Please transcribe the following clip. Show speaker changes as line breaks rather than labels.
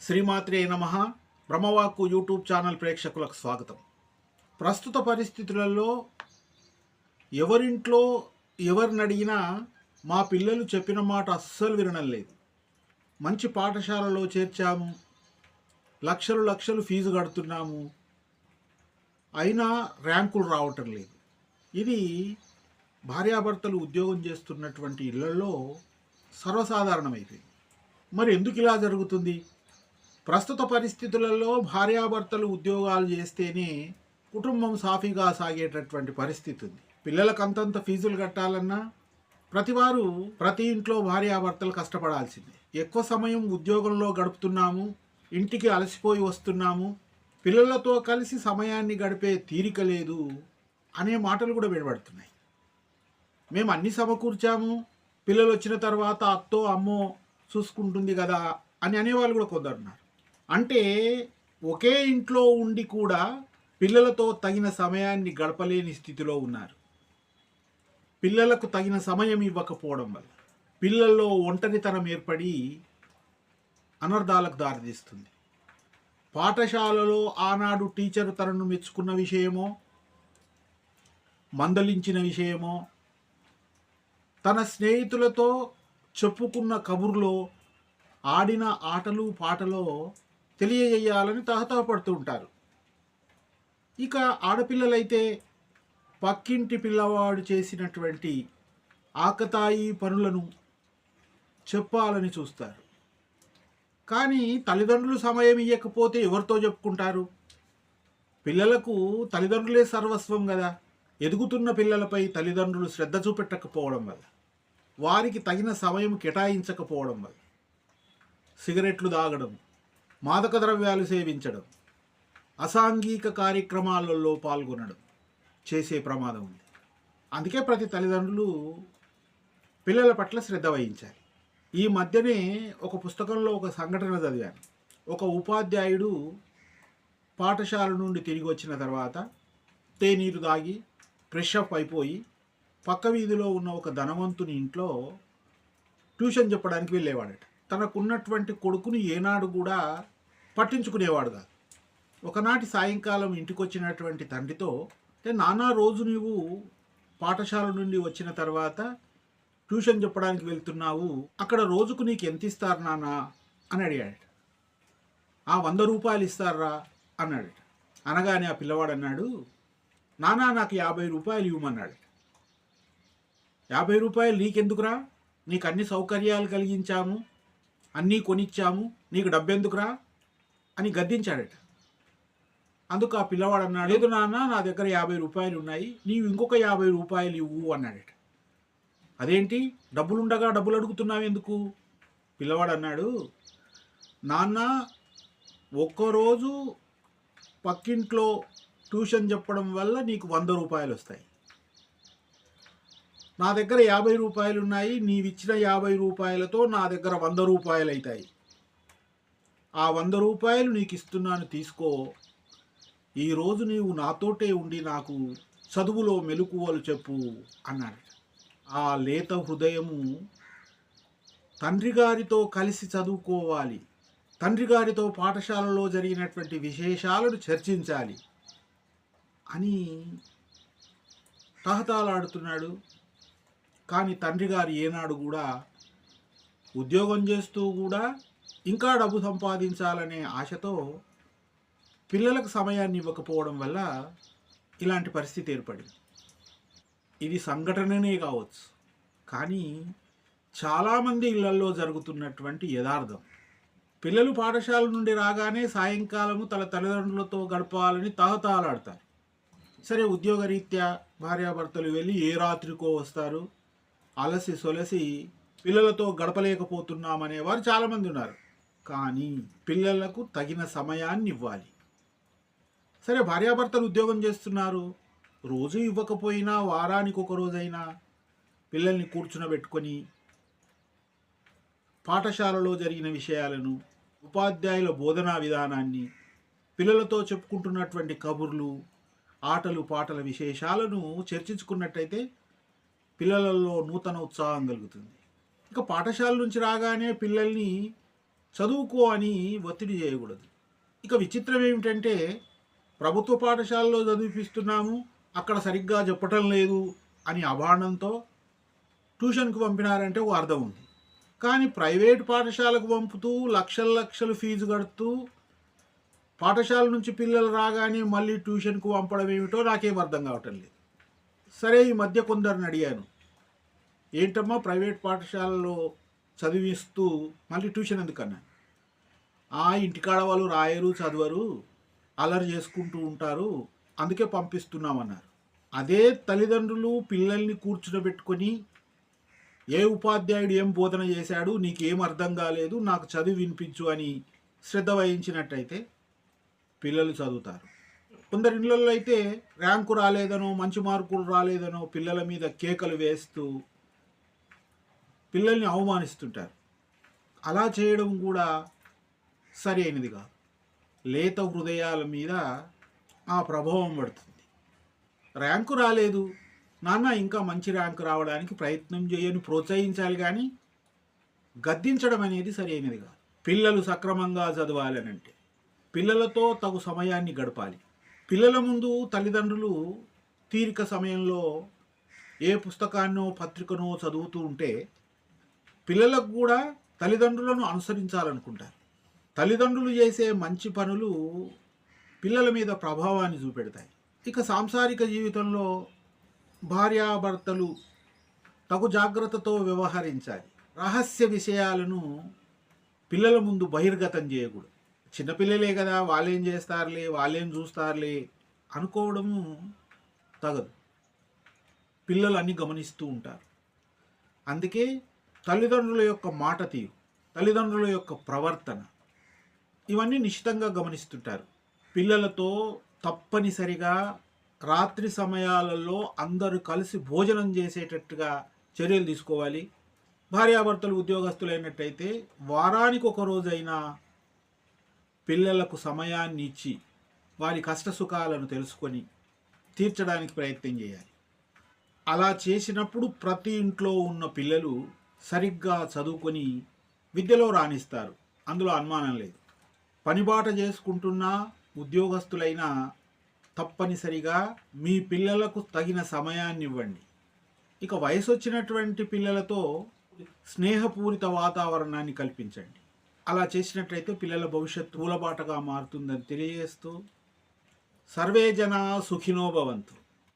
శ్రీమాత్రే నమః. బ్రహ్మవాక్కు YouTube channel ప్రేక్షకులకు స్వాగతం. ప్రస్తుత పరిస్థితులలో ఎవరింట్లో ఎవరినడిగినా మా పిల్లలు చెప్పిన మాట అస్సలు వినడం లేదు. మంచి పాఠశాలలో చేర్చాము, లక్షలు లక్షలు ఫీజు కడుతున్నాము, అయినా ర్యాంకులు రావటం లేదు. ఇది భార్యాభర్తలు ఉద్యోగం చేస్తున్నటువంటి ఇళ్లలో సర్వసాధారణమైపోయింది. మరి ఎందుకు ఇలా జరుగుతుంది? ప్రస్తుత పరిస్థితులలో భార్యాభర్తలు ఉద్యోగాలు చేస్తేనే కుటుంబం సాఫీగా సాగేటటువంటి పరిస్థితి ఉంది. పిల్లలకు అంతంత ఫీజులు కట్టాలన్నా ప్రతి ఇంట్లో భార్యాభర్తలు కష్టపడాల్సిందే. ఎక్కువ సమయం ఉద్యోగంలో గడుపుతున్నాము, ఇంటికి అలసిపోయి వస్తున్నాము, పిల్లలతో కలిసి సమయాన్ని గడిపే తీరిక లేదు అనే మాటలు కూడా వినబడుతున్నాయి. మేము అన్ని సమకూర్చాము, పిల్లలు వచ్చిన తర్వాత అత్తో అమ్మో చూసుకుంటుంది కదా అని అనేవాళ్ళు కూడా కొందరున్నారు. అంటే ఒకే ఇంట్లో ఉండి కూడా పిల్లలతో తగిన సమయాన్ని గడపలేని స్థితిలో ఉన్నారు. పిల్లలకు తగిన సమయం ఇవ్వకపోవడం వల్ల పిల్లల్లో ఒంటరితనం ఏర్పడి అనర్థాలకు దారితీస్తుంది. పాఠశాలలో ఆనాడు టీచర్ తనను మెచ్చుకున్న విషయమో, మందలించిన విషయమో, తన స్నేహితులతో చెప్పుకున్న కబుర్లో, ఆడిన ఆటలు పాటలో తెలియజేయాలని తహతహపడుతూ ఉంటారు. ఇక ఆడపిల్లలైతే పక్కింటి పిల్లవాడు చేసినటువంటి ఆకతాయి పనులను చెప్పాలని చూస్తారు. కానీ తల్లిదండ్రులు సమయం ఇవ్వకపోతే ఎవరితో చెప్పుకుంటారు? పిల్లలకు తల్లిదండ్రులే సర్వస్వం కదా. ఎదుగుతున్న పిల్లలపై తల్లిదండ్రులు శ్రద్ధ చూపెట్టకపోవడం వల్ల, వారికి తగిన సమయం కేటాయించకపోవడం వల్ల సిగరెట్లు తాగడం, మాదక ద్రవ్యాలు సేవించడం, అసాంఘిక కార్యక్రమాలలో పాల్గొనడం చేసే ప్రమాదం ఉంది. అందుకే ప్రతి తల్లిదండ్రులు పిల్లల పట్ల శ్రద్ధ వహించాలి. ఈ మధ్యనే ఒక పుస్తకంలో ఒక సంఘటన చదివాను. ఒక ఉపాధ్యాయుడు పాఠశాల నుండి తిరిగి వచ్చిన తర్వాత తేనీరు తాగి ఫ్రెష్ అప్ అయిపోయి పక్క వీధిలో ఉన్న ఒక ధనవంతుని ఇంట్లో ట్యూషన్ చెప్పడానికి వెళ్ళేవాడట. తనకున్నటువంటి కొడుకుని ఏనాడు కూడా పట్టించుకునేవాడు కాదు. ఒకనాటి సాయంకాలం ఇంటికి వచ్చినటువంటి తండ్రితో, నానా రోజు నీవు పాఠశాల నుండి వచ్చిన తర్వాత ట్యూషన్ చెప్పడానికి వెళ్తున్నావు, అక్కడ రోజుకు నీకు ఎంత ఇస్తారు నాన్న అని అడిగాడట. 100 రూపాయలు ఇస్తారా అన్నాడట. అనగానే ఆ పిల్లవాడు అన్నాడు, నానా నాకు 50 రూపాయలు ఇవ్వమన్నాడు. 50 రూపాయలు నీకెందుకురా, నీకు అన్ని సౌకర్యాలు కలిగించాము, అన్నీ కొనిచ్చాము, నీకు డబ్బెందుకురా అని గద్దించాడట. అందుకు ఆ పిల్లవాడు అన్నాడు, లేదు నాన్న నా దగ్గర 50 రూపాయలు ఉన్నాయి, నీవు ఇంకొక 50 రూపాయలు ఇవ్వు అన్నాడట. అదేంటి డబ్బులుండగా డబ్బులు అడుగుతున్నావు ఎందుకు? పిల్లవాడు అన్నాడు, నాన్న ఒక్కరోజు పక్కింట్లో ట్యూషన్ చెప్పడం వల్ల నీకు 100 రూపాయలు వస్తాయి, నా దగ్గర 50 రూపాయలు ఉన్నాయి, నీవిచ్చిన 50 రూపాయలతో నా దగ్గర 100 రూపాయలు అవుతాయి, ఆ 100 రూపాయలు నీకు ఇస్తున్నాను తీసుకో, ఈరోజు నీవు నాతోటే ఉండి నాకు చదువులో మెలకువలు చెప్పు అన్నాడు. ఆ లేత హృదయము తండ్రి గారితో కలిసి చదువుకోవాలి, తండ్రి గారితో పాఠశాలలో జరిగినటువంటి విశేషాలను చర్చించాలి అని తహతలాడుతున్నాడు. కానీ తండ్రి గారు ఏనాడు కూడా ఉద్యోగం చేస్తూ కూడా ఇంకా డబ్బు సంపాదించాలనే ఆశతో పిల్లలకు సమయాన్ని ఇవ్వకపోవడం వల్ల ఇలాంటి పరిస్థితి ఏర్పడింది. ఇది సంఘటననే కావచ్చు, కానీ చాలామంది ఇళ్లలో జరుగుతున్నటువంటి యథార్థం. పిల్లలు పాఠశాల నుండి రాగానే సాయంకాలము తన తల్లిదండ్రులతో గడపాలని తహతలాడతారు. సరే, ఉద్యోగరీత్యా భార్యాభర్తలు వెళ్ళి ఏ రాత్రికో వస్తారు, అలసి సొలసి పిల్లలతో గడపలేకపోతున్నామనే వారు చాలామంది ఉన్నారు. కానీ పిల్లలకు తగిన సమయాన్ని ఇవ్వాలి. సరే, భార్యాభర్తలు ఉద్యోగం చేస్తున్నారు, రోజు ఇవ్వకపోయినా వారానికి ఒక రోజైనా పిల్లల్ని కూర్చునబెట్టుకొని పాఠశాలలో జరిగిన విషయాలను, ఉపాధ్యాయుల బోధనా విధానాన్ని, పిల్లలతో చెప్పుకుంటున్నటువంటి కబుర్లు, ఆటలు పాటల విశేషాలను చర్చించుకున్నట్టయితే పిల్లలలో నూతన ఉత్సాహం కలుగుతుంది. ఇక పాఠశాల నుంచి రాగానే పిల్లల్ని చదువుకో అని ఒత్తిడి చేయకూడదు. ఇక విచిత్రం ఏమిటంటే ప్రభుత్వ పాఠశాలలో చదివిపిస్తున్నాము, అక్కడ సరిగ్గా చెప్పటం లేదు అని అభాండంతో ట్యూషన్కి పంపినారంటే ఒక అర్థం ఉంది. కానీ ప్రైవేట్ పాఠశాలకు పంపుతూ లక్షల లక్షలు ఫీజు కడుతూ పాఠశాల నుంచి పిల్లలు రాగానే మళ్ళీ ట్యూషన్కు పంపడం ఏమిటో నాకేం అర్థం కావటం లేదు. సరే, ఈ మధ్య కొందరిని అడిగాను, ఏంటమ్మా ప్రైవేట్ పాఠశాలలో చదివిస్తూ మళ్ళీ ట్యూషన్ ఎందుకన్నా? ఇంటికాడ వాళ్ళు రాయరు, చదవరు, అల్లరి చేసుకుంటూ ఉంటారు, అందుకే పంపిస్తున్నామన్నారు. అదే తల్లిదండ్రులు పిల్లల్ని కూర్చునబెట్టుకొని ఏ ఉపాధ్యాయుడు ఏం బోధన చేశాడు, నీకేం అర్థం కాలేదు, నాకు చదివి వినిపించు అని శ్రద్ధ వహించినట్టయితే పిల్లలు చదువుతారు. కొందరి ఇళ్ళల్లో అయితే ర్యాంకు రాలేదనో మంచి మార్కులు రాలేదనో పిల్లల మీద కేకలు వేస్తూ పిల్లల్ని అవమానిస్తుంటారు. అలా చేయడం కూడా సరి అయినది కాదు. లేత హృదయాల మీద ఆ ప్రభావం పడుతుంది. ర్యాంకు రాలేదు నాన్న, ఇంకా మంచి ర్యాంకు రావడానికి ప్రయత్నం చేయని ప్రోత్సహించాలి, కానీ గద్దించడం అనేది సరి అయినది కాదు. పిల్లలు సక్రమంగా చదవాలనంటే పిల్లలతో తగు సమయాన్ని గడపాలి. పిల్లల ముందు తల్లిదండ్రులు తీరిక సమయంలో ఏ పుస్తకాన్నో పత్రికనో చదువుతూ ఉంటే పిల్లలకు కూడా తల్లిదండ్రులను అనుసరించాలనుకుంటారు. తల్లిదండ్రులు చేసే మంచి పనులు పిల్లల మీద ప్రభావాన్ని చూపెడతాయి. ఇక సాంసారిక జీవితంలో భార్యాభర్తలు తగు జాగ్రత్తతో వ్యవహరించాలి. రహస్య విషయాలను పిల్లల ముందు బహిర్గతం చేయకూడదు. చిన్నపిల్లలే కదా, వాళ్ళేం చేస్తారులే, వాళ్ళేం చూస్తారులే అనుకోవడము తగదు. పిల్లలు అన్నీ గమనిస్తూ ఉంటారు. అందుకే తల్లిదండ్రుల యొక్క మాట తీరు, తల్లిదండ్రుల యొక్క ప్రవర్తన ఇవన్నీ నిశ్చితంగా గమనిస్తుంటారు. పిల్లలతో తప్పనిసరిగా రాత్రి సమయాలలో అందరూ కలిసి భోజనం చేసేటట్టుగా చర్యలు తీసుకోవాలి. భార్యాభర్తలు ఉద్యోగస్తులైనట్టయితే వారానికి ఒక రోజైనా పిల్లలకు సమయాన్ని ఇచ్చి వారి కష్టసుఖాలను తెలుసుకొని తీర్చడానికి ప్రయత్నం చేయాలి. అలా చేసినప్పుడు ప్రతి ఇంట్లో ఉన్న పిల్లలు సరిగ్గా చదువుకొని విద్యలో రాణిస్తారు, అందులో అనుమానం లేదు. పనిబాట చేసుకుంటున్న ఉద్యోగస్తులైనా తప్పనిసరిగా మీ పిల్లలకు తగిన సమయాన్ని ఇవ్వండి. ఇక వయసు వచ్చినటువంటి పిల్లలతో స్నేహపూరిత వాతావరణాన్ని కల్పించండి. అలా చేసినట్లయితే పిల్లల భవిష్యత్తు పూలబాటగా మారుతుందని తెలియజేస్తూ సర్వే జనా సుఖినో భవంతు.